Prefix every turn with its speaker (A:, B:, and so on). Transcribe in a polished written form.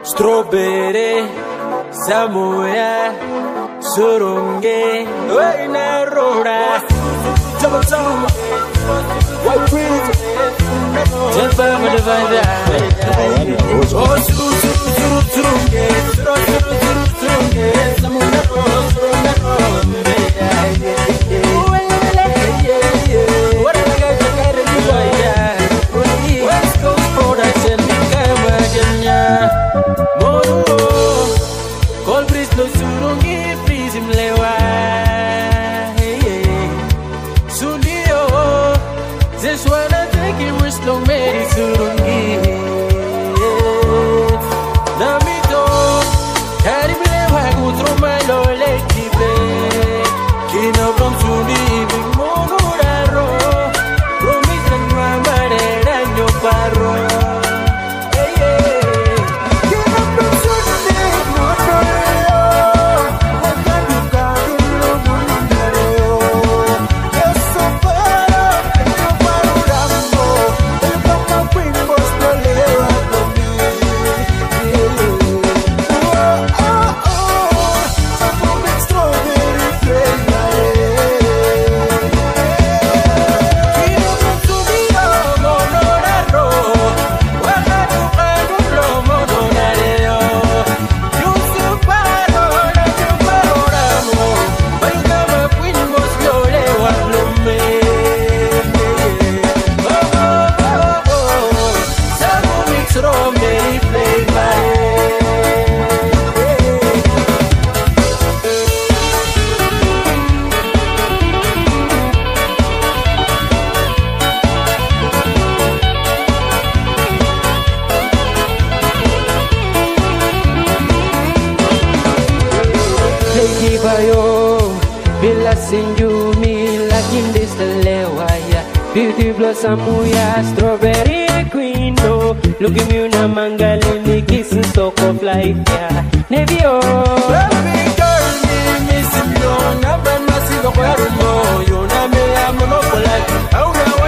A: Strawberry, Samoya, Surunge, Waina Rora, White Prince, Jeffama Divine, Oh, Surunge, West Coast Production, Moro, Cold Breeze no Surungi, please him lewa. Sundio, this one I think it was long made Surungi. Namito, Karim lewa go through my lole kipe. Kino from Suni, big mono raro. Promise and Ramade and your paro.
B: Beauty blossom, strawberry queen, no. Look at me, una mangalini, kissing stalk of life, yeah. Navy, oh.
A: Baby girl, me missing you. Never massive, where you know. You know me, I'm a monopoly.